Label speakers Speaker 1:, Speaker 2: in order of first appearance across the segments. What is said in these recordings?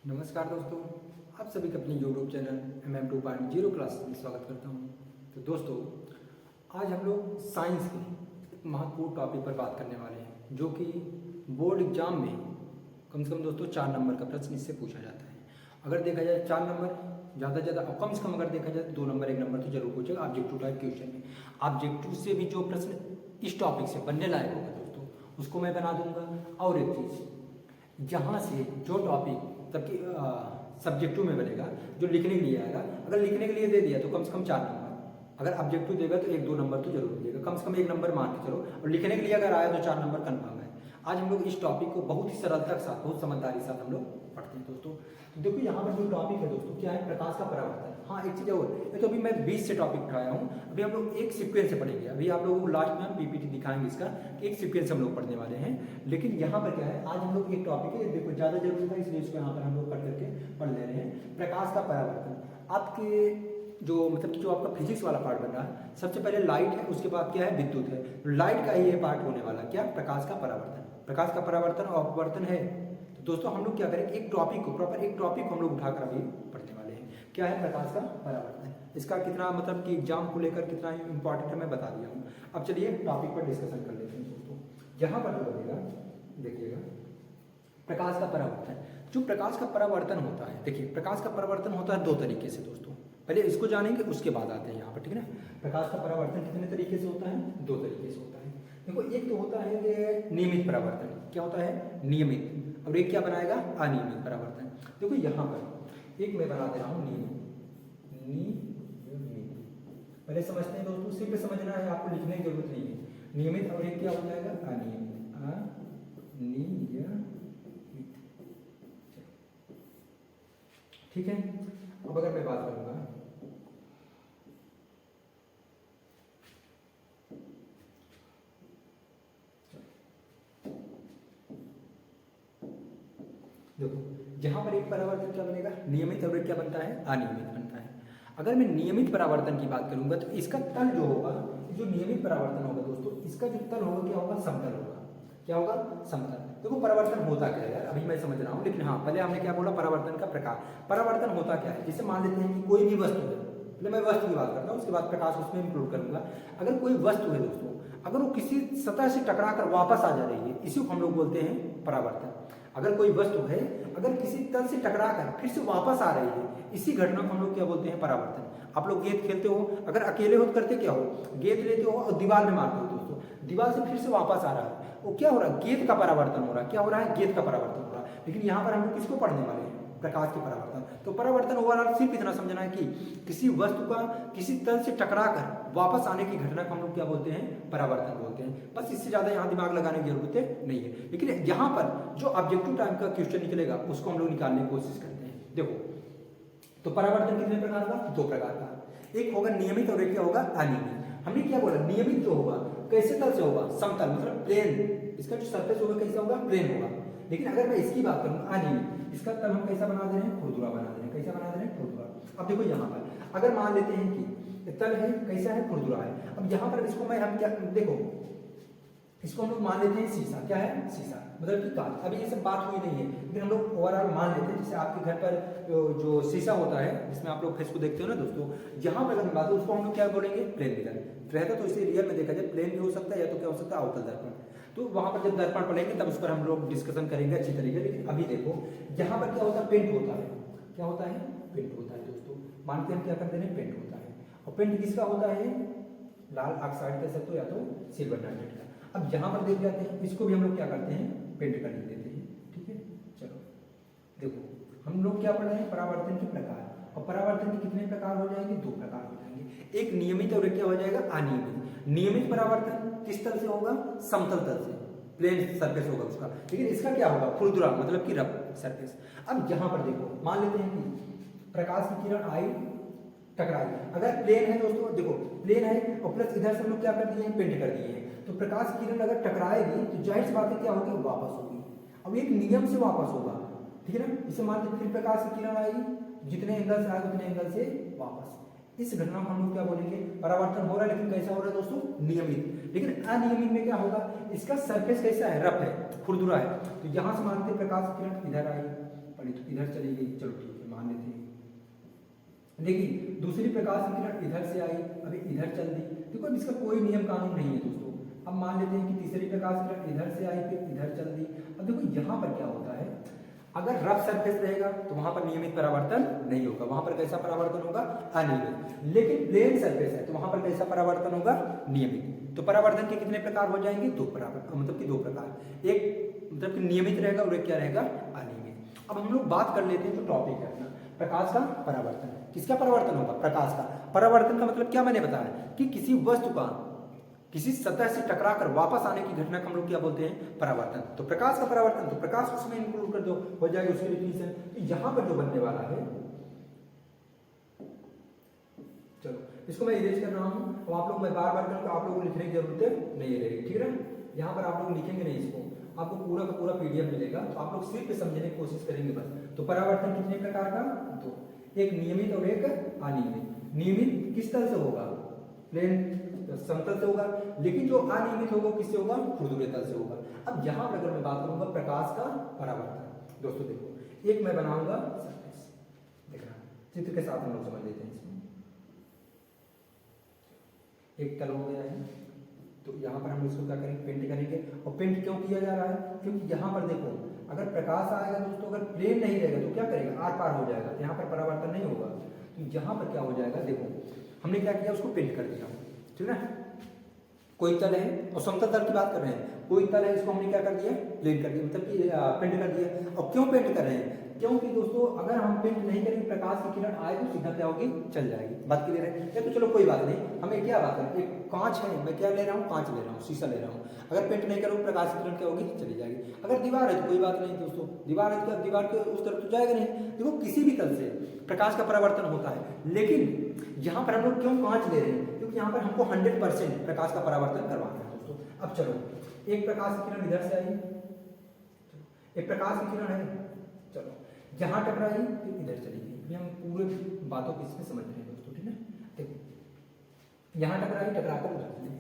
Speaker 1: नमस्कार दोस्तों, आप सभी का अपने यूट्यूब चैनल MM2.0 क्लास में स्वागत करता हूं। तो दोस्तों, आज हम लोग साइंस के एक महत्वपूर्ण टॉपिक पर बात करने वाले हैं, जो कि बोर्ड एग्जाम में कम से कम दोस्तों 4 नंबर का प्रश्न इससे पूछा जाता है। अगर देखा जाए 4 नंबर ज़्यादा से ज़्यादा, कम से कम अगर देखा जाए 2 नंबर 1 नंबर तो जरूर पूछेगा ऑब्जेक्टिव टाइप क्वेश्चन में। ऑब्जेक्टिव से भी जो प्रश्न इस टॉपिक से बनने लायक होगा दोस्तों, उसको मैं बना दूंगा। और एक चीज़, जहाँ से जो टॉपिक तबकि सब्जेक्टिव में बनेगा, जो लिखने के लिए आएगा, अगर लिखने के लिए दे दिया तो कम से कम 4 नंबर, अगर ऑब्जेक्टिव देगा तो 1-2 नंबर तो जरूर देगा, कम से कम 1 नंबर मान के चलो। और लिखने के लिए अगर आया तो 4 नंबर कन्फर्म है। आज हम लोग इस टॉपिक को बहुत ही सरलता के साथ, बहुत समझदारी के साथ हम लोग पढ़ते हैं दोस्तों। तो देखो यहाँ पर जो टॉपिक है दोस्तों, क्या है? प्रकाश का परावर्तन। हाँ, एक चीज़ और, ये तो अभी मैं 20 से टॉपिक उठाया हूँ। अभी हम लोग एक सीक्वेंस से पढ़ेंगे। अभी आप लोगों को लास्ट में हम पीपीटी दिखाएंगे इसका, एक सीक्वेंस हम लोग पढ़ने वाले हैं। लेकिन यहाँ पर क्या है, आज हम लोग एक टॉपिक है, देखो ज़्यादा जरूरी था इसलिए इसको यहाँ पर हम लोग पढ़ करके पढ़ ले रहे हैं। प्रकाश का परावर्तन। आपके जो मतलब कि जो आपका फिजिक्स वाला पार्ट बन रहा है, सबसे पहले लाइट है, उसके बाद क्या है? विद्युत है। लाइट का ही ये पार्ट होने वाला, क्या? प्रकाश का परावर्तन। प्रकाश का परावर्तन और अपवर्तन है। तो दोस्तों हम लोग क्या करेंगे, एक टॉपिक को, प्रॉपर एक टॉपिक को हम लोग उठाकर अभी पढ़ने वाले हैं। क्या है? प्रकाश का परावर्तन। इसका कितना मतलब कि एग्जाम को लेकर कितना इंपॉर्टेंट है मैं बता दिया हूँ। अब चलिए टॉपिक पर डिस्कशन कर लेते हैं दोस्तों। यहाँ पर जो बनेगा, देखिएगा, प्रकाश का परावर्तन। जो प्रकाश का परावर्तन होता है, देखिए प्रकाश का परावर्तन होता है 2 तरीके से दोस्तों। पहले इसको जानेंगे, उसके बाद आते हैं यहाँ पर, ठीक है ना। प्रकाश का परावर्तन कितने तरीके से होता है? 2 तरीके से होता है। देखो, एक तो होता है ये नियमित परावर्तन। क्या होता है? नियमित। और एक क्या बनाएगा? अनियमित परावर्तन। देखो यहाँ पर एक मैं बना दे रहा हूँ नियमित। पहले समझते हैं दोस्तों, सिर्फ समझना है, आपको लिखने की जरूरत नहीं है। नियमित और एक क्या हो जाएगा? अनियमित। अनियमित, ठीक है। अब अगर मैं बात करूंगा, देखो जहां पर एक परावर्तन क्या बनेगा? नियमित, और एक क्या बनता है? अनियमित बनता है। अगर मैं नियमित परावर्तन की बात करूंगा तो इसका तल जो होगा, जो नियमित परावर्तन होगा दोस्तों, इसका जो तल होगा क्या होगा? समतल होगा। क्या होगा? समतल। देखो परावर्तन होता क्या है यार, अभी मैं समझ रहा हूँ, लेकिन हाँ पहले हमने क्या बोला? परावर्तन का प्रकार। परावर्तन होता क्या है? जैसे मान लेते हैं कि कोई भी वस्तु है, पहले मैं वस्तु की बात करता हूँ, उसके बाद प्रकाश उसमें इंक्लूड करूंगा। अगर कोई वस्तु है दोस्तों, अगर वो किसी सतह से टकरा कर वापस आ जा रही है, इसी को हम लोग बोलते हैं परावर्तन। अगर कोई वस्तु है, अगर किसी तल से टकरा कर फिर से वापस आ रही है, इसी घटना को हम लोग क्या बोलते हैं? परावर्तन। आप लोग गेंद खेलते हो, अगर अकेले हो तो करते क्या हो? गेंद लेते हो और दीवार में मारते हो दोस्तों, दीवार से फिर से वापस आ रहा है, वो क्या हो रहा है? गेंद का परावर्तन हो रहा है। क्या हो रहा है? गेंद का परावर्तन हो रहा है। लेकिन यहाँ पर हम लोग किसको पढ़ने वाले हैं? प्रकाश के परावर्तन। तो परावर्तन ओवरऑल सिर्फ इतना समझना है कि किसी वस्तु का किसी तल से टकरा कर वापस आने की घटना को हम लोग क्या बोलते हैं? परावर्तन बोलते हैं। बस इससे ज्यादा यहाँ दिमाग लगाने की जरूरत नहीं है। लेकिन यहाँ पर जो ऑब्जेक्टिव टाइप का क्वेश्चन निकलेगा, उसको हम लोग निकालने की कोशिश करते हैं। देखो, तो परावर्तन कितने प्रकार का? 2 प्रकार का। एक होगा नियमित और एक क्या होगा? अनियमित। हमने क्या बोला? नियमित जो होगा कैसे तल से होगा? समतल, मतलब प्लेन। इसका जो सरफेस होगा कैसा होगा? प्लेन होगा। लेकिन अगर मैं इसकी बात करूँ अनियमित, इसका तल हम कैसा बना दे रहे हैं? खुरदुरा बना दे रहे हैं। कैसा बना दे रहे हैं? खुरदुरा। अब देखो यहाँ पर अगर मान लेते हैं कि तल है कैसा है? खुरदुरा है। अब यहाँ पर इसको मैं हम क्या, देखो इसको हम लोग मान लेते हैं शीशा। क्या है? शीशा, मतलब कि कांच। अभी ये सब बात हुई नहीं है, लेकिन हम लोग ओवरऑल मान लेते हैं। जैसे आपके घर पर जो शीशा होता है, जिसमें आप लोग फेस को देखते हो ना दोस्तों, यहाँ पर अगर बात हो, उसको हम लोग क्या बोलेंगे? प्लेन मिरर रहता। तो इसे रियल में देखा जाए प्लेन भी हो सकता है, या तो क्या हो सकता है? अवतल दर्पण। तो वहां पर जब दर्पण पढ़ेंगे तब उस पर हम लोग डिस्कशन करेंगे अच्छी तरीके। लेकिन अभी देखो यहाँ पर क्या होता है? पेंट होता है। क्या होता है? पेंट होता है दोस्तों। मानते हैं क्या करते हैं? पेंट होता है। और पेंट किसका होता है? लाल ऑक्साइड कह सकते हो, या तो सिल्वर नाइट्रेट का। अब यहाँ पर देख जाते हैं, इसको भी हम लोग क्या करते हैं? पेंट कर देते हैं। ठीक है, चलो देखो हम लोग क्या पढ़ रहे हैं? परावर्तन के प्रकार। और परावर्तन के कितने प्रकार हो जाएंगे? 2 प्रकार हो जाएंगे। एक नियमित और एक क्या हो जाएगा? अनियमित। नियमित परावर्तन किस तल से होगा? समतल तल से, प्लेन सरफेस होगा उसका। लेकिन इसका क्या होगा? खुरदुरा, मतलब कि रफ सरफेस। अब यहाँ पर देखो, मान लेते हैं कि प्रकाश की किरण आई, टकराई। अगर प्लेन है दोस्तों, देखो प्लेन है और प्लस इधर से हम लोग क्या कर दिए हैं? पेंट कर दिए हैं। तो प्रकाश की किरण अगर टकराएगी तो जाहिर सी बात है क्या होगी? वापस होगी। अब एक नियम से वापस होगा, ठीक है ना। इसे मान लीजिए फिर प्रकाश की किरण आई, जितने एंगल से आए उतने एंगल से वापस। इस घटना को हम लोग क्या बोलेंगे? परावर्तन हो रहा है, लेकिन कैसा हो रहा है दोस्तों? नियमित। लेकिन अनियमित में क्या होगा? इसका सरफेस कैसा है? रफ है, खुरदुरा है। तो यहां से मानते प्रकाश की किरण इधर आई, पड़ी तो इधर चली देखिए दूसरी प्रकाश की किरण इधर से आई, अभी इधर चल दी, देखो अब इसका कोई नियम कानून नहीं है दोस्तों। अब मान लेते हैं कि तीसरी प्रकाश की किरण इधर से आई फिर इधर चल दी। अब देखो यहाँ पर क्या होता है, अगर रफ सरफेस रहेगा तो वहां पर नियमित परावर्तन नहीं होगा, वहां पर कैसा परावर्तन होगा, अनियमित। लेकिन प्लेन सरफेस है तो वहां पर कैसा परावर्तन होगा, नियमित। तो परावर्तन के कितने प्रकार हो जाएंगे, दो परावर्तन, मतलब कि दो प्रकार, एक मतलब कि नियमित रहेगा और एक क्या रहेगा, अनियमित। अब हम लोग बात कर लेते हैं जो टॉपिक है अपना, प्रकाश का परावर्तन। किसका परावर्तन होगा, प्रकाश का। परावर्तन का मतलब क्या मैंने बताया कि किसी वस्तु का किसी सतह से टकराकर वापस आने की घटना को हम लोग क्या बोलते हैं, परावर्तन। तो प्रकाश का परावर्तन, तो प्रकाश उसमें इंक्लूड कर दो, हो जाएगी उसकी डेफिनेशन। तो यहां पर जो बनने वाला है, चलो इसको मैं इरेज कर रहा हूं, अब आप लोग, मैं बार बार करूंगा, आप लोगों को लिखने की जरूरत नहीं रहेगी, ठीक है। यहाँ पर आप लोग लिखेंगे नहीं इसको, आपको पूरा का पूरा पीडीएफ मिलेगा, तो आप लोग सिर्फ समझने की कोशिश करेंगे बस। तो परावर्तन कितने प्रकार का, दो, एक नियमित और एक अनियमित। नियमित किस तरह से होगा, प्लेन समतल से होगा, लेकिन जो अनियमित होगा किससे होगा, खुरदुरे तल से होगा। अब यहां पर अगर मैं बात करूंगा प्रकाश का परावर्तन, दोस्तों देखो एक मैं बनाऊंगा सरफेस, देखना चित्र के साथ हम लोग समझ लेते हैं इसमें। एक तल हो गया है, तो यहाँ पर हम इसको क्या करेंगे, पेंट करेंगे। और पेंट क्यों किया जा रहा है, क्योंकि यहाँ पर देखो अगर प्रकाश आएगा दोस्तों, अगर प्लेन नहीं रहेगा तो क्या करेगा, आर पार हो जाएगा, तो यहाँ पर परावर्तन नहीं होगा। तो यहाँ पर क्या हो जाएगा, देखो हमने क्या किया, उसको पेंट कर दिया, ठीक है। कोई तल है और समतल तल की बात कर रहे हैं, कोई तल है, इसको हमने क्या कर दिया, प्लेन कर दिया, मतलब कि पेंट कर दिया। और क्यों पेंट कर रहे हैं, क्योंकि दोस्तों अगर हम पेंट नहीं करेंगे, प्रकाश की किरण आएगी सीधा क्या होगी, चल जाएगी। बात क्लियर है, या तो चलो कोई बात नहीं, हमें क्या बात है, एक कांच है, मैं क्या ले रहा हूँ, कांच ले रहा हूँ, शीशा ले रहा हूँ। अगर पेंट नहीं करूँ, प्रकाश की किरण क्या होगी, चली जाएगी। अगर दीवार है तो कोई बात नहीं दोस्तों, दीवार है तो दीवार के उस तरफ तो जाएगा नहीं। देखो किसी भी तल से प्रकाश का परावर्तन होता है, लेकिन यहाँ पर हम लोग क्यों कांच ले रहे हैं, क्योंकि यहाँ पर हमको 100% प्रकाश का परावर्तन करवाना है दोस्तों। अब चलो एक प्रकाश की किरण इधर से आई, एक प्रकाश की किरण है, चलो जहां टकराई फिर इधर चली गई। हम पूरे बातों को इसमें समझ रहे हैं दोस्तों, ठीक है। देखो यहाँ टकराई, टकराकर उधर चली गई,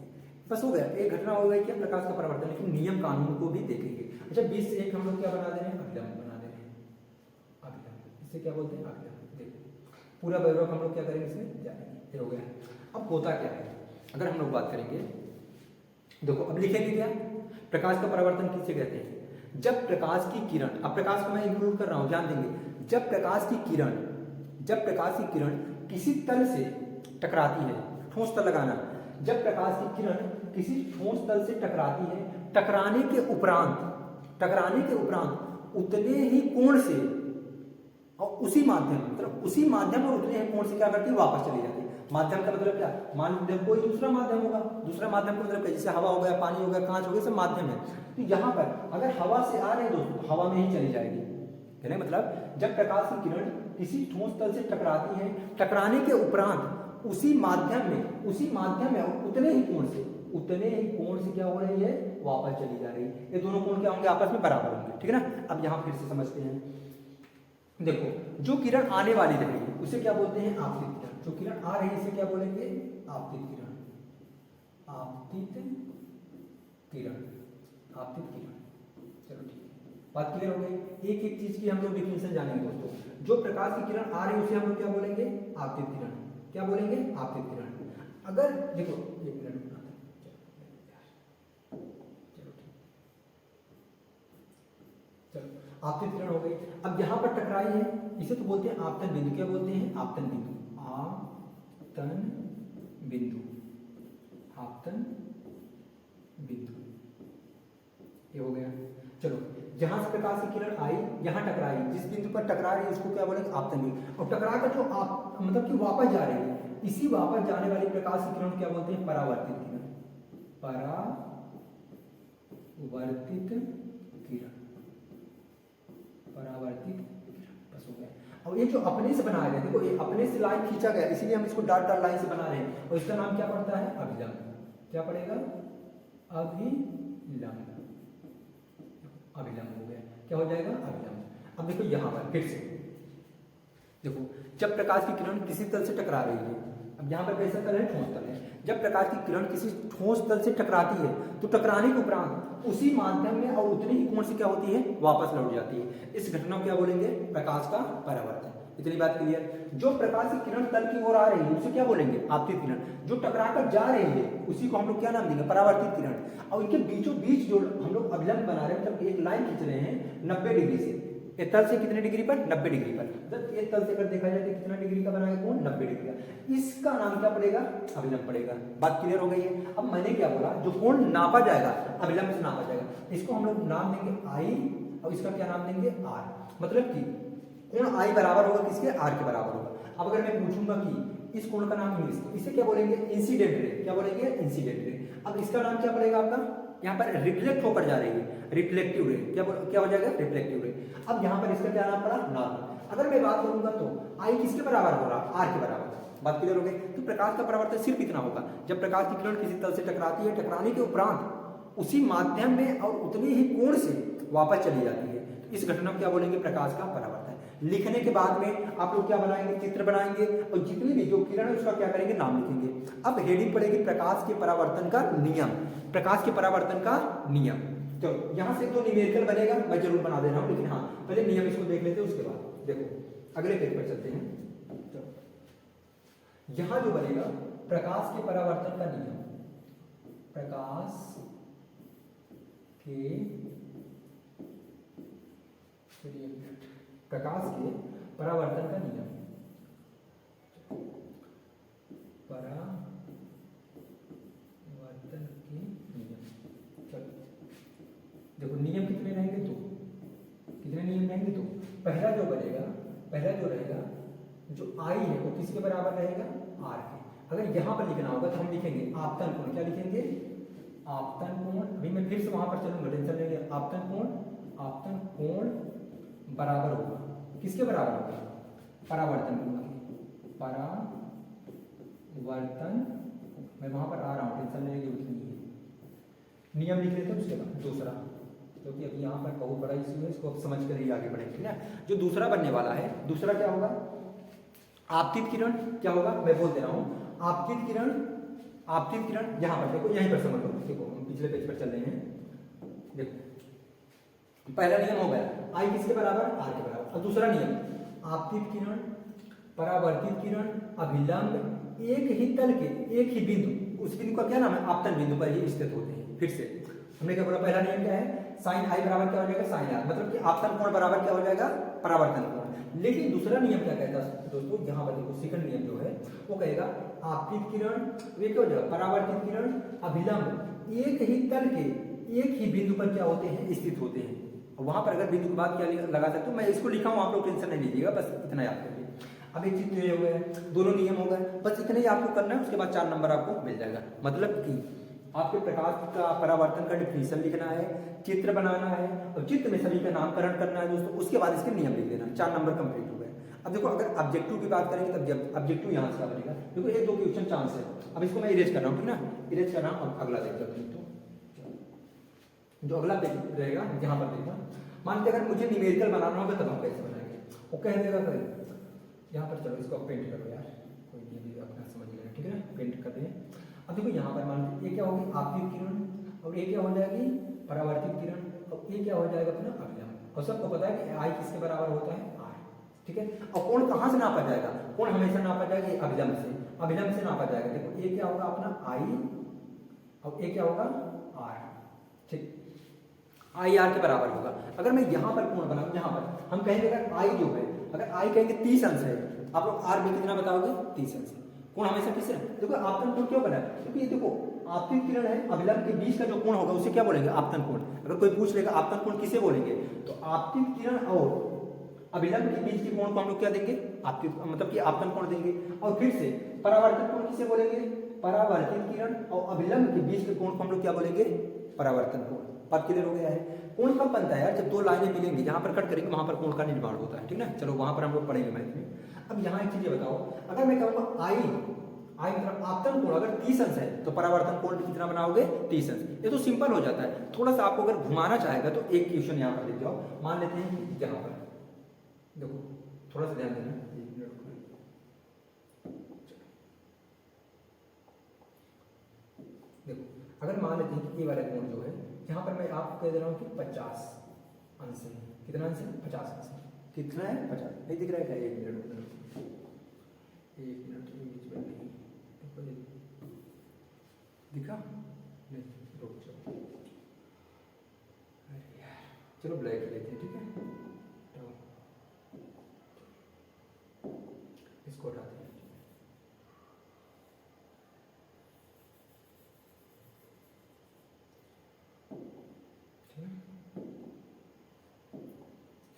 Speaker 1: बस हो गया, एक घटना हो गई क्या, प्रकाश का परावर्तन। लेकिन नियम कानून को भी देखेंगे। अच्छा 20 से 1 हम लोग क्या बना दे रहे हैं, अभिलंब बना दे रहे हैं, अभिलंब, इसे क्या बोलते हैं, अभिलंब। देखो पूरा वैभव हम लोग क्या करेंगे, इसमें जाएंगे, हो गया। अब होता क्या है, अगर हम लोग बात करेंगे, देखो अब लिखेंगे क्या, प्रकाश का परावर्तन किसे कहते हैं, जब प्रकाश की किरण, अब प्रकाश को मैं इंक्लूड कर रहा हूं, ध्यान देंगे, जब प्रकाश की किरण किसी तल से टकराती है, ठोस तल लगाना, जब प्रकाश की किरण किसी ठोस तल से टकराती है, टकराने के उपरांत उतने ही कोण से और उसी माध्यम, मतलब उसी माध्यम और उतने ही कोण से क्या करती है, वापस चली जाती है। माध्यम का मतलब क्या, मान लो कोई दूसरा माध्यम होगा, दूसरा माध्यम का मतलब क्या, जैसे हवा हो गया, पानी हो गया, कांच हो गया, सब माध्यम है। तो यहाँ पर अगर हवा से आ रहे हैं दोस्तों, हवा में ही चली जाएगी, है ना। मतलब जब प्रकाश की किरण किसी ठोस तल से टकराती है, टकराने के उपरांत उसी माध्यम में उतने ही कोण से क्या हो रही है, वापस चली जा रही है। ये दोनों कोण क्या होंगे, आपस में बराबर होंगे, ठीक है ना। अब यहाँ फिर से समझते हैं, देखो जो किरण आने वाली रहेगी उसे क्या बोलते हैं, आपतित किरण। जो किरण आ रही है इसे क्या बोलेंगे, आपतित किरण, आपतित किरण। चलो ठीक है, बात क्लियर हो गई। एक एक चीज की हम लोग डिफिनेशन जानेंगे दोस्तों। जो प्रकाश की किरण आ रही है उसे हम लोग क्या बोलेंगे, आपतित किरण। क्या बोलेंगे, आपतित किरण। अगर देखो एक मिनट, चलो आपतित किरण हो गई। अब यहाँ पर टकराई है, इसे तो बोलते हैं आपतन बिंदु। क्या बोलते हैं, आपतन बिंदु, आपतन बिंदु, आपतन बिंदु, ये हो गया। चलो जहां से प्रकाश की किरण आई, यहाँ टकराई, जिस बिंदु पर टकरा रही है उसको क्या बोलेंगे, आपतन बिंदु। और टकरा कर जो आप मतलब कि वापस जा रही है, इसी वापस जाने वाली प्रकाश की किरण क्या बोलते हैं, परावर्तित किरण, परावर्तित किरण, परावर्तित किरण, बस हो गया। और ये जो अपने से बनाया गया, देखो ये अपने से लाइन खींचा गया, इसीलिए हम इसको डॉट डॉट लाइन से बना रहे हैं। और इसका नाम क्या पड़ता है, अभिलंब। क्या पड़ेगा, अभिलंब, अभिलंब हो गया। क्या हो जाएगा, अभिलंब। अब देखो यहाँ पर फिर से देखो, जब प्रकाश की किरण किसी तल से टकरा रही है, अब यहाँ पर कैसा तल है, ठोस तल है। जब प्रकाश की किरण किसी ठोस तल से टकराती है तो टकराने के उपरांत उसी माध्यम में और उतनी ही कोण से क्या होती है, वापस लौट जाती है। इस घटना को क्या बोलेंगे, प्रकाश का परावर्तन। इतनी बात क्लियर। जो प्रकाश की किरण तल की ओर आ रही है उसे क्या बोलेंगे? आपतित किरण। जो टकराकर जा रही है उसी को हम लोग क्या नाम देंगे? परावर्तित किरण। और इनके बीचों बीच जो हम लोग अभिलंब बना रहे हैं, मतलब एक लाइन खींच रहे हैं 90 डिग्री से, ये तल से कितने डिग्री पर? 90 डिग्री पर। मतलब ये तल से अगर देखा जाए तो कितना डिग्री का बनाएगा कोण? 90 डिग्री का। इसका नाम क्या पड़ेगा? अभिलंब पड़ेगा। बात क्लियर हो गई है। अब मैंने क्या बोला, जो कोण नापा जाएगा अभिलंब से नापा जाएगा, इसको हम लोग नाम देंगे आई, और इसका क्या नाम देंगे? आर। मतलब कि कोण आई बराबर होगा किसके? आर के बराबर होगा। अब अगर मैं पूछूंगा कि इस कोण का नाम इंग्लिश, इसे क्या बोलेंगे? Incident ray. क्या बोलेंगे? Incident ray. अब इसका नाम क्या पड़ेगा आपका? यहाँ पर रिफ्लेक्ट होकर जा रही है, रिफ्लेक्टिव रे। क्या हो जाएगा? रिफ्लेक्टिव रे। अब यहाँ पर इसका क्या नाम पड़ा? नॉर्मल। अगर मैं बात करूंगा तो आई किसके बराबर हो रहा? आर के बराबर। बात क्लियर हो गई। तो प्रकाश का परावर्तन सिर्फ इतना होगा, जब प्रकाश की किरण किसी तल से टकराती है, टकराने के उपरांत उसी माध्यम में और उतनी ही कोण से वापस चली जाती है, इस घटना को क्या बोलेंगे? प्रकाश का परावर्तन। लिखने के बाद में आप लोग क्या बनाएंगे? चित्र बनाएंगे, और जितनी भी जो किरण है उसका क्या करेंगे? नाम लिखेंगे। अब हेडिंग पड़ेगी प्रकाश के परावर्तन का नियम। प्रकाश के परावर्तन का नियम। तो यहां से तो न्यूमेरिकल बनेगा, मैं जरूर बना दे रहा हूं, लेकिन हाँ पहले नियम इसको देख लेते हैं, उसके बाद देखो अगले पेज पर चलते हैं। यहां जो बनेगा प्रकाश के परावर्तन का नियम, प्रकाश के परावर्तन का नियम, परावर्तन के नियम। चलो देखो नियम कितने रहेंगे? तो कितने नियम रहेंगे? तो पहला जो बनेगा, पहला जो रहेगा, जो आई है वो किसके बराबर रहेगा? आर के। अगर यहां पर लिखना होगा तो हम लिखेंगे आपतन कोण। क्या लिखेंगे? आपतन कोण। अभी मैं फिर से वहां पर चलूंगा, टेंशन लेंगे। आपतन कोण, आपतन कोण बराबर होगा किसके बराबर होगा? परावर्तन कोण के। परावर्तन, मैं वहां पर आ रहा हूं, टेंशन लेने की जरूरत नहीं है। नियम लिख लेते हैं उसके बाद दूसरा, क्योंकि अभी यहाँ पर बहुत बड़ा इशू है, इसको अब समझ कर ही आगे बढ़ेंगे, ठीक है। जो दूसरा बनने वाला है, दूसरा क्या होगा? आपतित किरण। क्या होगा? मैं बोल दे रहा हूं, आपतित किरण। आपतित किरण यहां पर देखो, यहीं पर समझ लो। देखो हम पिछले पेज पर चल रहे हैं। देखो पहला नियम हो गया आई किसके बराबर? आर के बराबर। और दूसरा नियम, आपतित किरण, परावर्तित किरण, अभिलंब एक ही तल के एक ही बिंदु, उस बिंदु का क्या नाम है? आपतन बिंदु पर ही स्थित होते हैं। फिर से हमने क्या बोला? पहला नियम क्या है? साइन आई बराबर क्या हो जाएगा? Sine R. मतलब कि आपतन कोण बराबर क्या हो जाएगा? परावर्तन कोण। लेकिन दूसरा नियम क्या कहता है दोस्तों? यहाँ पर देखो सेकंड नियम जो है वो कहेगा आपतित किरण, वे क्या हो जाएगा? परावर्तित किरण, अभिलंब एक ही तल के एक ही बिंदु पर क्या होते हैं? स्थित होते हैं। वहां पर अगर बिंदु की बात क्या लगा सकते हो, मैं इसको लिखा हूं, आप लोग टेंशन नहीं लीजिएगा, बस इतना याद करिए। अब एक चीज तो ये हो गया, दोनों नियम हो गए, बस इतने ही आपको करना है। उसके बाद 4 नंबर आपको मिल जाएगा। मतलब कि आपके प्रकाश का परावर्तन का डिफिनीशन लिखना है, चित्र बनाना है, और चित्र में सभी का नामकरण करना है दोस्तों। उसके बाद इसके नियम लिख देना। 4 नंबर कंप्लीट हो गए। अब देखो अगर ऑब्जेक्टिव की बात करेंगे तब ऑब्जेक्टिव यहाँ से क्या बनेगा? देखो 1-2 क्वेश्चन चांस है। अब इसको मैं इरेज कर रहा हूँ, ठीक ना? इरेज कर रहा हूँ। अब अगला देखते हैं। तो जो अगला रहेगा यहाँ पर देखना, मान लीजिए अगर मुझे न्यूमेरिकल बनाना होगा तब हम कैसे बनाएंगे? वो कह देगा फिर यहाँ पर, चलो इसको पेंट करो यार, कोई भी अपना समझ लेना, ठीक है ना? पेंट कर दें। अब देखो यहाँ पर मान लीजिए ये क्या होगी? आपतित किरण, और ये क्या हो जाएगी? परावर्तित किरण, और ये क्या हो जाएगा अपना? अभिलंब। और सबको पता है कि आई किसके बराबर होता है? आर, ठीक है। और कोण कहाँ से नापा जाएगा? कोण हमेशा नापा जाएगा अभिलंब से, अभिलंब से नापा जाएगा। देखो ये क्या होगा अपना? आई, और ये क्या होगा? आर, ठीक। आई आर के बराबर होगा। अगर मैं यहाँ पर कोण बनाऊं, यहाँ पर हम कहेंगे अगर आई जो है, अगर आई कहेंगे 30 अंश है, आप लोग आर भी कितना बताओगे? 30 अंश। कोण हमेशा किससे? देखो आपतन कोण क्यों बना है? क्योंकि ये देखो आपतित किरण है, अभिलंब के बीच का जो कोण होगा उसे क्या बोलेंगे? आपतन कोण। अगर कोई पूछ लेगा आपतन कोण किसे बोलेंगे, तो आपतित किरण और अभिलंब के बीच के कोण को हम लोग क्या देंगे? आपतित, मतलब कि आपतन कोण देंगे। और फिर से परावर्तित कोण किसे बोलेंगे? परावर्तित किरण और अभिलंब के बीच के कोण को हम लोग क्या बोलेंगे? परावर्तन कोण। बात क्लियर हो गया है? कोण कब बनता है यार? जब 2 लाइनें मिलेंगी, जहां पर कट करेंगे वहां पर कोण का निर्माण होता है, ठीक ना? चलो वहां पर हम लोग पढ़ेंगे मैथ में। अब यहाँ एक चीज ये बताओ, अगर मैं कहूँगा आई मतलब आपतन कोण अगर 30 अंश है तो परावर्तन कोण कितना बनाओगे? 30 अंश। ये तो सिंपल हो जाता है। थोड़ा सा आपको अगर घुमाना चाहेगा तो एक क्वेश्चन यहाँ पर देख जाओ। मान लेते हैं यहाँ पर देखो, थोड़ा सा ध्यान देना। देखो अगर मान लेते हैं कि ये वाला कोण जो है, यहाँ पर मैं आपको कह दे रहा हूँ कि 50 अंश है। कितना अंश है? 50 अंश है। कितना है 50, नहीं दिख रहा है क्या? 1 मिनट नहीं दिखा नहीं, रुक जाओ, अरे यार चलो ब्लैक लेते हैं, ठीक है, इसको हटाते हैं।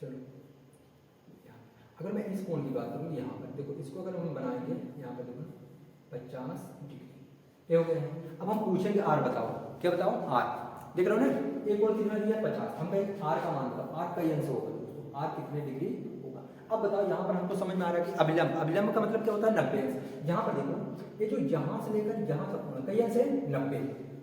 Speaker 1: चलो अगर मैं इस कोण की बात करूँ, यहाँ पर देखो, इसको अगर हम बनाएंगे यहाँ पर देखो 50 डिग्री, ये हो गया है। अब हम पूछेंगे आर बताओ, क्या बताओ? आर देख रहे हो ना, एक कोण कितना दिया 50, हम कहेंगे आर का मान बताओ, आर कई अंश होगा दोस्तों, आर कितने डिग्री होगा। अब बताओ यहाँ पर हमको समझ में आ रहा है कि अभिलंब, अभिलंब का मतलब क्या होता है? 90 अंश। यहाँ पर देखो ये जो यहाँ से लेकर यहाँ तक कोण कई अंश है?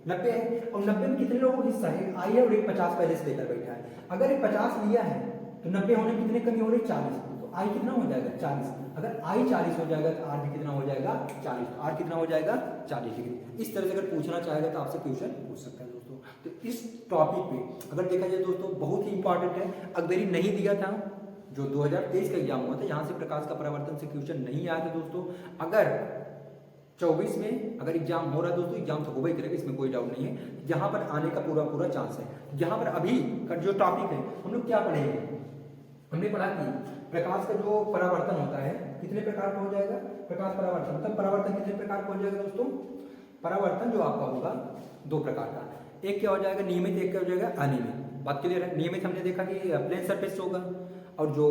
Speaker 1: 90 है, और 90 में कितने लोगों का हिस्सा है? आई है, और एक 50 पहले से लेकर बैठा है। अगर एक 50 लिया है तो 90 होने में कितने कमी हो रही? 40, तो आई कितना हो जाएगा? 40। अगर आई 40 हो जाएगा तो आर भी कितना हो जाएगा? 40, तो आर कितना हो जाएगा? 40 डिग्री। इस तरह से अगर पूछना चाहेगा तो आपसे क्वेश्चन पूछ सकता है दोस्तों। तो इस टॉपिक पे अगर देखा जाए दोस्तों बहुत ही इंपॉर्टेंट है, अगर यदि नहीं दिया था जो 2023 का एग्जाम हुआ था, यहाँ से प्रकाश का परावर्तन से क्वेश्चन नहीं आया था दोस्तों। अगर 24 में अगर एग्जाम हो रहा है दोस्तों, एग्जाम तो होगा ही करेगा, इसमें कोई डाउट नहीं है, यहाँ पर आने का पूरा चांस है। यहाँ पर अभी का जो टॉपिक है हम लोग क्या पढ़ेंगे? हमने पढ़ा कि प्रकाश का जो परावर्तन होता है कितने प्रकार का हो जाएगा? प्रकाश परावर्तन, मतलब परावर्तन कितने प्रकार का हो जाएगा दोस्तों? परावर्तन जो आपका होगा 2 प्रकार का, एक क्या हो जाएगा? नियमित, एक क्या हो जाएगा? अनियमित। बात क्लियर है? नियमित हमने देखा कि प्लेन सरफेस से होगा, और जो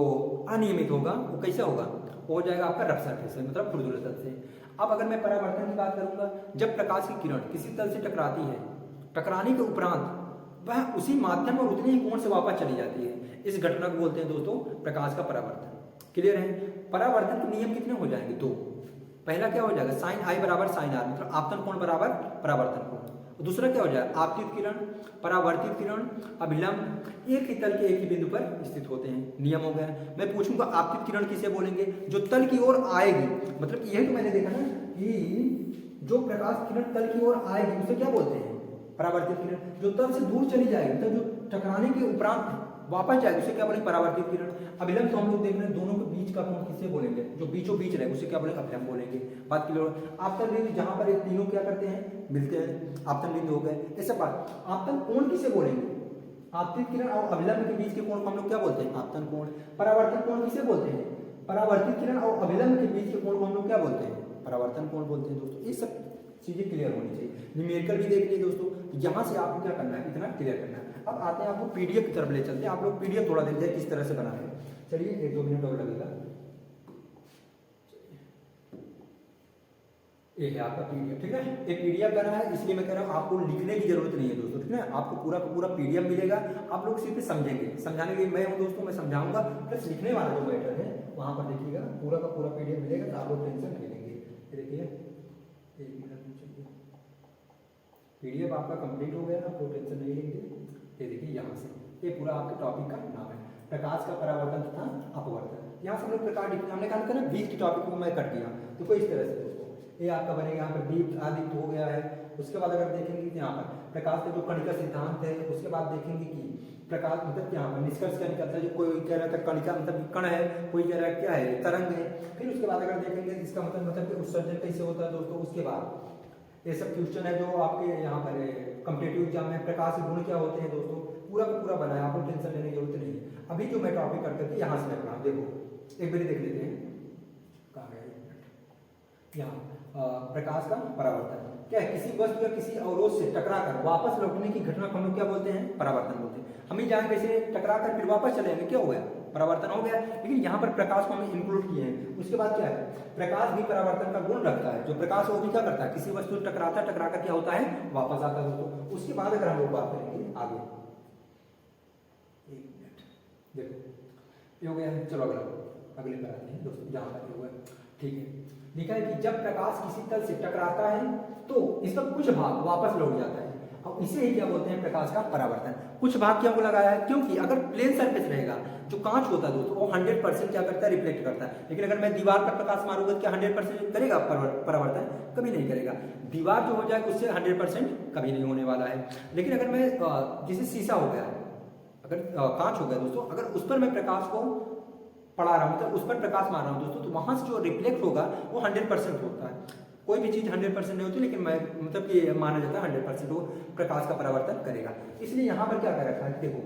Speaker 1: अनियमित होगा वो कैसे होगा? वो हो जाएगा आपका रफ सरफेस से, मतलब खुरदुरे तल से। अब अगर मैं परावर्तन की बात करूंगा, जब प्रकाश की किरण किसी तल से टकराती है, टकराने के उपरांत वह उसी माध्यम और उतने ही कोण से वापस चली जाती है, इस घटना को बोलते हैं दोस्तों प्रकाश का परावर्तन। क्लियर है? परावर्तन के नियम कितने हो जाएंगे? 2। पहला क्या हो जाएगा? साइन आई बराबर साइन आर, मतलब आपतन कोण बराबर परावर्तन कोण। दूसरा क्या हो जाएगा? आपतित किरण, परावर्तित किरण, अभिलंब एक ही तल के एक ही बिंदु पर स्थित होते हैं। नियम हो गया। मैं पूछूंगा आपतित किरण किसे बोलेंगे? जो तल की ओर आएगी, मतलब यही तो मैंने देखा ना कि जो प्रकाश किरण तल की ओर आएगी उसे क्या बोलते हैं? परावर्तित किरण। जो तल से दूर चली जाएगी, मतलब जो टकराने के उपरांत वापस जाएगी उसे क्या बोलेंगे? परावर्तित किरण। अभिलंब तो हम लोग देख रहे हैं दोनों के बीच का कोण किसे बोलेंगे? जो बीचों बीच रहे उसे क्या बोलेंगे? अभिलंब बोलेंगे। बात क्लियर? आपतन बिंदु जहां पर ये तीनों क्या करते हैं? मिलते हैं, आपतन बिंदु हो गए। ऐसा बात आपतन कोण किसे बोलेंगे? आपतित किरण और अभिलंब के बीच के कोण को हम लोग क्या बोलते हैं? आपतन कोण। परावर्तन कोण किसे बोलते हैं? परावर्तित किरण और अभिलंब के बीच के कोण को हम लोग क्या बोलते हैं? परावर्तन कोण बोलते हैं दोस्तों। ये सब चीजें क्लियर होनी चाहिए। न्यूमेरिकल भी देख लिए दोस्तों, यहाँ से आपको क्या करना है? इतना क्लियर करना है। अब आते हैं आपको पीडीएफ की तरफ ले चलते हैं। आप लोग पीडीएफ थोड़ा देख जाए किस तरह से बना है। चलिए 1-2 मिनट और लगेगा। ये है आपका पीडीएफ, ठीक है? एक पीडीएफ बना है, इसलिए मैं कह रहा हूँ आपको लिखने की जरूरत नहीं है दोस्तों, ठीक है? आपको पूरा का पूरा पीडीएफ मिलेगा, आप लोग सिर्फ समझेंगे। समझाने के लिए मैं हूँ दोस्तों, मैं समझाऊंगा, प्लस लिखने वाला जो मैटर है वहां पर देखिएगा पूरा का पूरा पीडीएफ मिलेगा, तो आप लोग टेंशन नहीं लेंगे। देखिए 1 मिनट में चलिए, पीडीएफ आपका कंप्लीट हो गया, आप लोग टेंशन नहीं लेंगे। ये देखिए यहाँ से ये पूरा आपके टॉपिक का नाम है, प्रकाश का परावर्तन तथा अपवर्तन। यहाँ से हम लोग प्रकार हमने कहा ना 20 के टॉपिक को मैं कट दिया, तो कोई इस तरह से दोस्तों ये आपका बनेगा। यहाँ पर दीप्त आदित्य हो गया है। उसके बाद अगर देखेंगे कि यहाँ पर प्रकाश का जो कणिका सिद्धांत है, उसके बाद देखेंगे कि प्रकाश मतलब यहाँ पर निष्कर्ष क्या निकलता है, जो कोई कह रहा था कणिका मतलब कण है, कोई कह रहा है क्या है? तरंग है। फिर उसके बाद अगर देखेंगे इसका मतलब उत्सर्जन कैसे होता है दोस्तों। उसके बाद ये सब क्वेश्चन है जो आपके यहाँ पर कॉम्पिटिटिव एग्जाम में प्रकाश गुण क्या होते हैं दोस्तों, पूरा का पूरा बनाया, आपको टेंशन लेने की जरूरत नहीं है। अभी जो मैं टॉपिक करके यहाँ से मैं पढ़ा, देखो एक बार देख लेते हैं कहाँ गया यहाँ प्रकाश का परावर्तन क्या है? किसी वस्तु या किसी अवरोध से टकराकर वापस लौटने की घटना को हम लोग क्या बोलते हैं? परावर्तन बोलते हैं। हम ही जान कैसे टकराकर फिर वापस चले जाएंगे, क्या हो गया? परावर्तन हो गया। लेकिन यहाँ पर प्रकाश को हम इंक्लूड किए हैं। उसके बाद क्या है? प्रकाश भी परावर्तन का गुण रखता है। जो प्रकाश है वो भी क्या करता है? किसी वस्तु से टकरा कर क्या होता है? वापस आता है दोस्तों। उसके बाद अगर हम लोग बात करेंगे आगे, 1 मिनट देखो ये हो गया है। चलो अगले पर आते हैं दोस्तों, जहाँ पर हुआ ठीक है। लिखा है कि जब प्रकाश किसी तल से टकराता है तो इसका कुछ भाग वापस लौट जाता है, और इसे ही क्या बोलते हैं? प्रकाश का परावर्तन। कुछ भाग क्या को लगाया है? क्योंकि अगर प्लेन सरफेस रहेगा, जो कांच होता है दोस्तों, वो 100% क्या करता है? रिफ्लेक्ट करता है। लेकिन अगर मैं दीवार पर प्रकाश मारूंगा तो क्या 100% करेगा परावर्तन? कभी नहीं करेगा। दीवार जो हो जाएगा उससे 100% कभी नहीं होने वाला है। लेकिन अगर मैं जैसे शीशा हो गया, अगर कांच हो गया दोस्तों, अगर उस पर मैं प्रकाश को पढ़ा रहा हूँ, मतलब उस पर प्रकाश मार रहा हूँ दोस्तों, तो वहाँ से जो रिफ्लेक्ट होगा वो 100% होता है। कोई भी चीज़ 100% नहीं होती, लेकिन मैं मतलब कि माना जाता है 100% वो प्रकाश का परावर्तन करेगा। इसलिए यहाँ पर क्या कर रखा है, देखो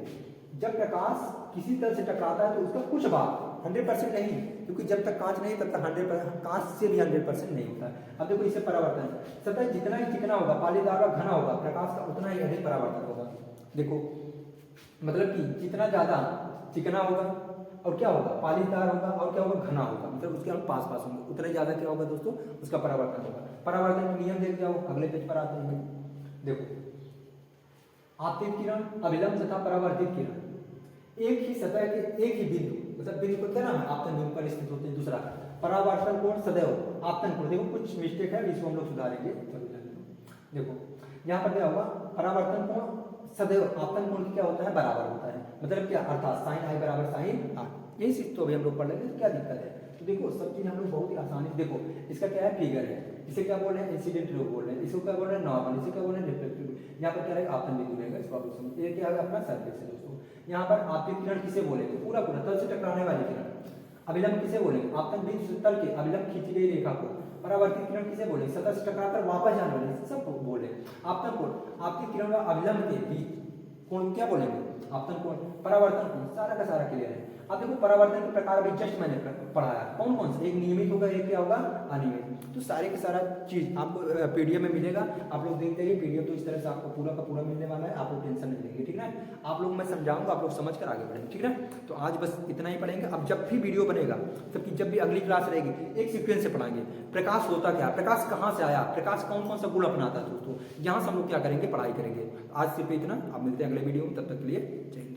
Speaker 1: जब प्रकाश किसी तरह से टकराता है तो उसका कुछ भाग 100% नहीं, क्योंकि जब तक कांच नहीं तब तक 100%, कांच से भी 100% नहीं होता है। अब देखो इसे परावर्तन, सतह जितना ही चिकना होगा, पालीदार और घना होगा, प्रकाश का उतना ही अधिक परावर्तन होगा। देखो मतलब कि जितना ज़्यादा चिकना होगा और क्या होगा, पालीदार होगा, और क्या होगा, घना होगा, मतलब उसके हम पास पास होंगे, उतना ही ज़्यादा क्या होगा दोस्तों, उसका परावर्तन होगा। परावर्तन का नियम देख जाओ, अगले पेज पर आते हैं। देखो आपतित किरण, अभिलंब तथा परावर्तित किरण एक ही सतह के एक ही बिंदु, मतलब बिंदु को क्या नाम है, आपतन बिंदु पर स्थित होते हैं। दूसरा परावर्तन कोण सदैव आपतन कोण, देखो कुछ मिस्टेक है, इसको हम लोग सुधारेंगे। देखो यहाँ पर क्या होगा, परावर्तन कोण सदैव आपतन कोण की क्या होता है, बराबर होता है, मतलब क्या, अर्थात साइन आई बराबर साइन आर। यही चीज तो अभी हम लोग पढ़ लेंगे, तो क्या दिक्कत है। तो देखो सब चीज हम लोग बहुत ही आसानी से, देखो इसका क्या है, फिगर है, इसे क्या बोल रहे हैं, इंसिडेंट रे बोल रहे हैं, इसको क्या बोल रहे हैं, नॉर्मल, इसे क्या बोल रहे हैं, रिफ्लेक्टिव। यहाँ पर क्या रहेगा, आपतन बिंदु रहेगा, इसको आप समझिए। ये क्या है, अपना सरफेस है दोस्तों। यहाँ पर आपतित किरण किसे बोलेंगे, पूरा पूरा तल से टकराने वाली किरण। अभिलंब किसे बोलेंगे, आपतन बिंदु से तल के अभिलंब खींची गई रेखा को। परावर्तित किरण किसे बोलेंगे, सतह से टकराकर वापस जाने वाली, सब बोले। आपतन कोण, आपतित किरण और अभिलंब के बीच कोण क्या बोलेंगे, आपतन कोण। परावर्तन कोण, सारा का सारा क्लियर है। अब देखो परावर्तन के प्रकार अभी जस्ट मैंने पढ़ाया, कौन कौन से, एक नियमित होगा, एक क्या होगा, अनियमित। तो सारे के सारा चीज आपको पीडीएफ में मिलेगा, आप लोग देखते रहिए। पीडीएफ तो इस तरह से आपको पूरा का पूरा मिलने वाला है, आप लोग टेंशन नहीं लेंगे, ठीक है। आप लोग मैं समझाऊंगा, आप लोग समझ कर आगे बढ़ेंगे, ठीक है। तो आज बस इतना ही पढ़ेंगे। अब जब भी वीडियो बनेगा, तब जब भी अगली क्लास रहेगी, एक सीक्वेंस से पढ़ाएंगे। प्रकाश होता क्या, प्रकाश कहाँ से आया, प्रकाश कौन कौन सा गुण अपनाता है दोस्तों, यहाँ से हम लोग क्या करेंगे, पढ़ाई करेंगे। आज सिर्फ इतना, आप मिलते हैं अगले वीडियो में, तब तक के लिए जय हिंद।